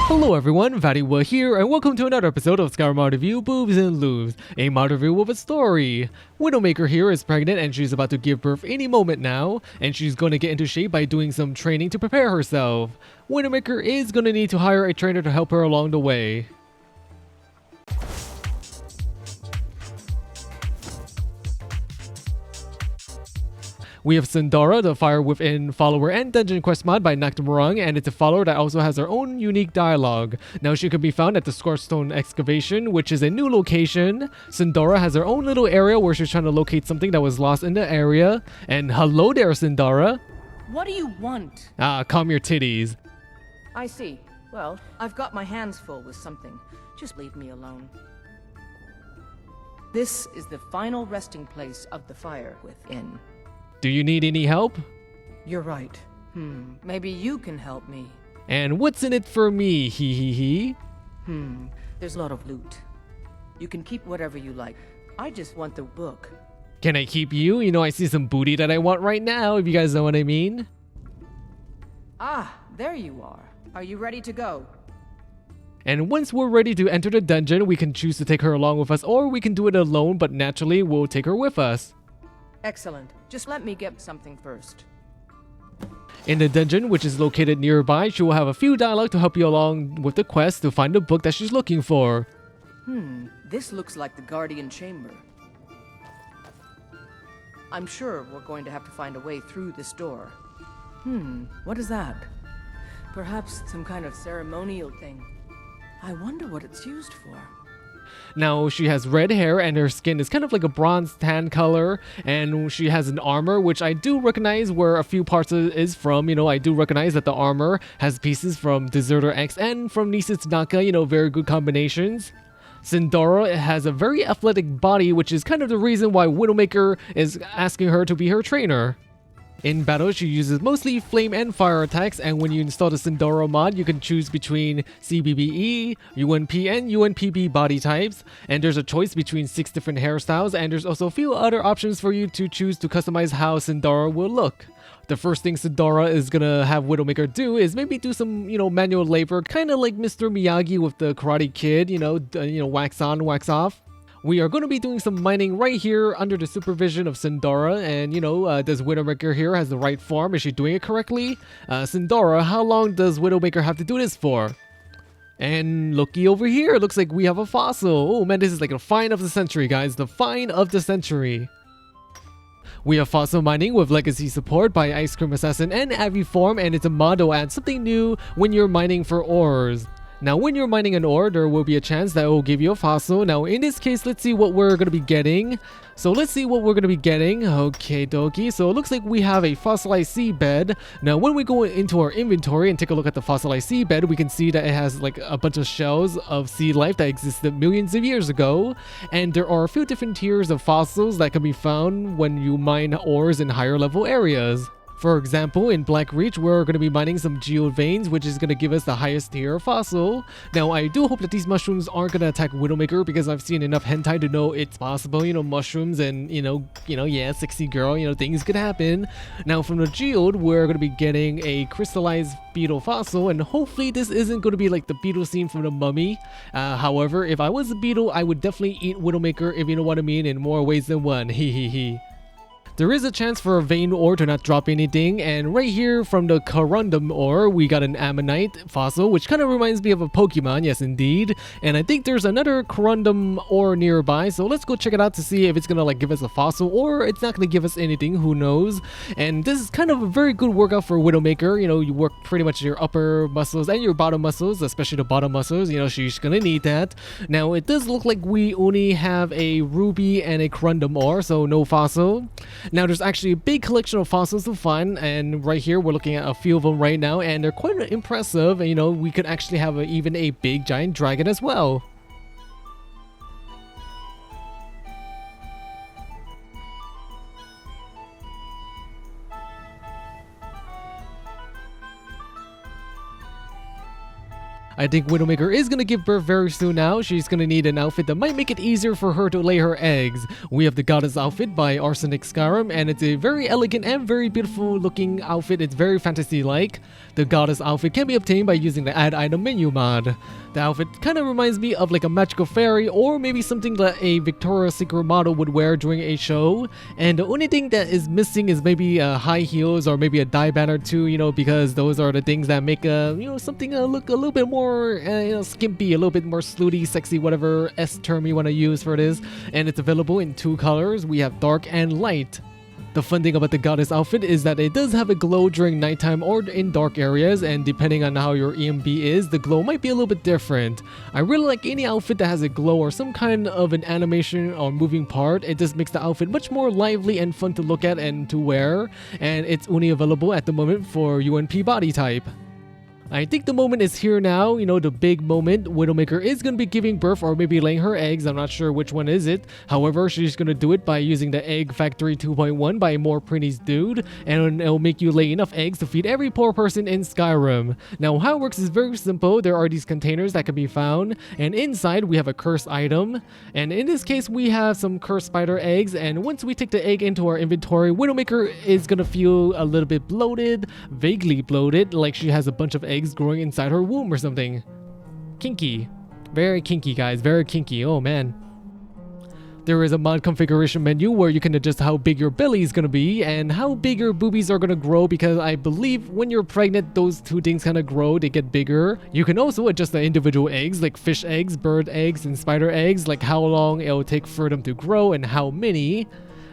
Hello everyone, VatiWah here, and welcome to another episode of Skyrim Mod review, Boobs and Lubes, a mod review with a story. Widowmaker here is pregnant and she's about to give birth any moment now, and she's going to get into shape by doing some training to prepare herself. Widowmaker is going to need to hire a trainer to help her along the way. We have Shindara, the Fire Within follower and dungeon quest mod by Nachtdaemmerung, and it's a follower that also has her own unique dialogue. Now she can be found at the Scorchstone Excavation, which is a new location. Shindara has her own little area where she's trying to locate something that was lost in the area. And hello there, Shindara. What do you want? Calm your titties. I see. Well, I've got my hands full with something. Just leave me alone. This is the final resting place of the Fire Within. Do you need any help? You're right. Maybe you can help me. And what's in it for me, hee. There's a lot of loot. You can keep whatever you like. I just want the book. Can I keep you? You know, I see some booty that I want right now, if you guys know what I mean. Ah, there you are. Are you ready to go? And once we're ready to enter the dungeon, we can choose to take her along with us, or we can do it alone, but naturally, we'll take her with us. Excellent. Just let me get something first. In the dungeon, which is located nearby, she will have a few dialogue to help you along with the quest to find the book that she's looking for. This looks like the Guardian Chamber. I'm sure we're going to have to find a way through this door. What is that? Perhaps some kind of ceremonial thing. I wonder what it's used for. Now, she has red hair and her skin is kind of like a bronze tan color, and she has an armor, which I do recognize where a few parts is from. You know, I do recognize that the armor has pieces from Deserter X and from Nisit's Naka, you know, very good combinations. Shindara has a very athletic body, which is kind of the reason why Widowmaker is asking her to be her trainer. In battle, she uses mostly flame and fire attacks, and when you install the Shindara mod, you can choose between CBBE, UNP, and UNPB body types, and there's a choice between 6 different hairstyles, and there's also a few other options for you to choose to customize how Shindara will look. The first thing Shindara is gonna have Widowmaker do is maybe do some, you know, manual labor, kind of like Mr. Miyagi with the Karate Kid, you know, wax on, wax off. We are going to be doing some mining right here under the supervision of Shindara, and you know, does Widowmaker here has the right form? Is she doing it correctly? Shindara, how long does Widowmaker have to do this for? And looky over here, looks like we have a fossil. Oh man, this is like a find of the century, guys, the find of the century. We have fossil mining with legacy support by icecreamassassin and aviform, and it's a mod that will add something new when you're mining for ores. Now, when you're mining an ore, there will be a chance that it will give you a fossil. Now, in this case, let's see what we're going to be getting. Okay, dokie. So it looks like we have a fossilized seabed. Now, when we go into our inventory and take a look at the fossilized seabed, we can see that it has like a bunch of shells of sea life that existed millions of years ago. And there are a few different tiers of fossils that can be found when you mine ores in higher level areas. For example, in Black Reach, we're going to be mining some geode veins, which is going to give us the highest tier fossil. Now, I do hope that these mushrooms aren't going to attack Widowmaker, because I've seen enough hentai to know it's possible, you know, mushrooms and, yeah, sexy girl, you know, things could happen. Now, from the geode, we're going to be getting a crystallized beetle fossil, and hopefully this isn't going to be like the beetle scene from the Mummy. However, if I was a beetle, I would definitely eat Widowmaker, if you know what I mean, in more ways than one. Hehehe. There is a chance for a vein ore to not drop anything, and right here from the corundum ore, we got an ammonite fossil, which kind of reminds me of a Pokemon, yes indeed. And I think there's another corundum ore nearby, so let's go check it out to see if it's gonna like give us a fossil, or it's not gonna give us anything, who knows. And this is kind of a very good workout for Widowmaker. You know, you work pretty much your upper muscles and your bottom muscles, especially the bottom muscles. You know, she's gonna need that. Now, it does look like we only have a ruby and a corundum ore, so no fossil. Now, there's actually a big collection of fossils to find, and right here we're looking at a few of them right now, and they're quite impressive. And you know, we could actually have even a big giant dragon as well. I think Widowmaker is gonna give birth very soon now. She's gonna need an outfit that might make it easier for her to lay her eggs. We have the Goddess outfit by Arsenic-Skyrim, and it's a very elegant and very beautiful looking outfit. It's very fantasy-like. The Goddess outfit can be obtained by using the Add Item menu mod. The outfit kind of reminds me of like a magical fairy, or maybe something that a Victoria's Secret model would wear during a show. And the only thing that is missing is maybe high heels or maybe a dye band or two, you know, because those are the things that make something look a little bit more skimpy, a little bit more slutty, sexy, whatever S term you want to use for this. And it's available in 2 colors. We have dark and light. The fun thing about the Goddess outfit is that it does have a glow during nighttime or in dark areas, and depending on how your EMB is, the glow might be a little bit different. I really like any outfit that has a glow or some kind of an animation or moving part. It just makes the outfit much more lively and fun to look at and to wear, and it's only available at the moment for UNP body type. I think the moment is here now, you know, the big moment. Widowmaker is going to be giving birth or maybe laying her eggs. I'm not sure which one is it. However, she's going to do it by using the Egg Factory 2.1 by MorePrinniesDood, and it'll make you lay enough eggs to feed every poor person in Skyrim. Now, how it works is very simple. There are these containers that can be found, and inside we have a cursed item. And in this case, we have some cursed spider eggs, and once we take the egg into our inventory, Widowmaker is going to feel a little bit bloated, vaguely bloated, like she has a bunch of eggs growing inside her womb or something. Kinky. Very kinky, guys. Very kinky. Oh, man. There is a mod configuration menu where you can adjust how big your belly is going to be and how big your boobies are going to grow, because I believe when you're pregnant, those two things kind of grow. They get bigger. You can also adjust the individual eggs, like fish eggs, bird eggs, and spider eggs, like how long it'll take for them to grow and how many.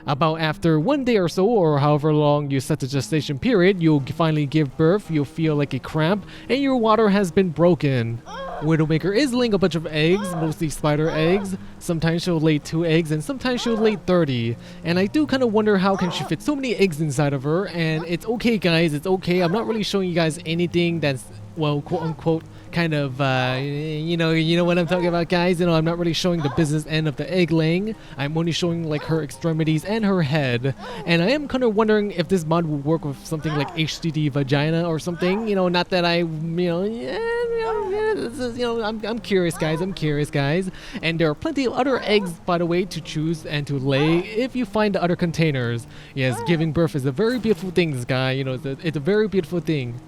About after 1 day or so, or however long you set the gestation period, you'll finally give birth, you'll feel like a cramp, and your water has been broken. Widowmaker is laying a bunch of eggs, mostly spider eggs. Sometimes she'll lay 2 eggs, and sometimes she'll lay 30. And I do kind of wonder how can she fit so many eggs inside of her, and it's okay, guys, it's okay. I'm not really showing you guys anything that's, well, quote-unquote, kind of, you know what I'm talking about, guys. You know, I'm not really showing the business end of the egg laying. I'm only showing like her extremities and her head. And I am kind of wondering if this mod would work with something like HDD vagina or something. You know, not that I'm curious, guys. I'm curious, guys. And there are plenty of other eggs, by the way, to choose and to lay if you find the other containers. Yes, giving birth is a very beautiful thing, this guy. You know, it's a very beautiful thing.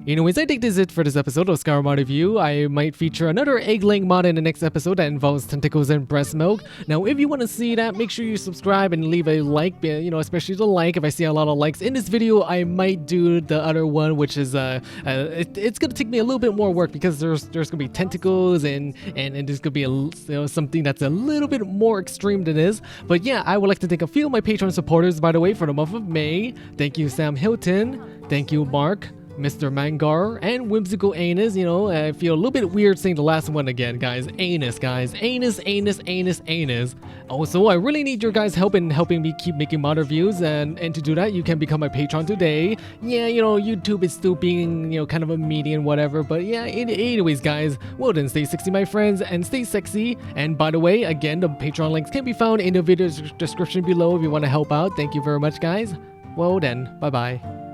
Anyways, I think this is it for this episode of Skyrim Mod Review. I might feature another egg-laying mod in the next episode that involves tentacles and breast milk. Now, if you want to see that, make sure you subscribe and leave a like, you know, especially the like. If I see a lot of likes in this video, I might do the other one, which is, it's going to take me a little bit more work because there's going to be tentacles and there's going to be something that's a little bit more extreme than this. But yeah, I would like to thank a few of my Patreon supporters, by the way, for the month of May. Thank you, Sam Hilton. Thank you, Mark, Mr. Mangar, and Whimsical Anus. You know, I feel a little bit weird saying the last one again, guys. Anus, guys. Anus, anus, anus, anus. Also, I really need your guys' help in helping me keep making mod reviews, and to do that, you can become my Patreon today. Yeah, you know, YouTube is still being, you know, kind of a median, whatever, but yeah, anyways, guys, well then, stay sexy, my friends, and stay sexy. And by the way, again, the Patreon links can be found in the video description below if you want to help out. Thank you very much, guys. Well then, bye-bye.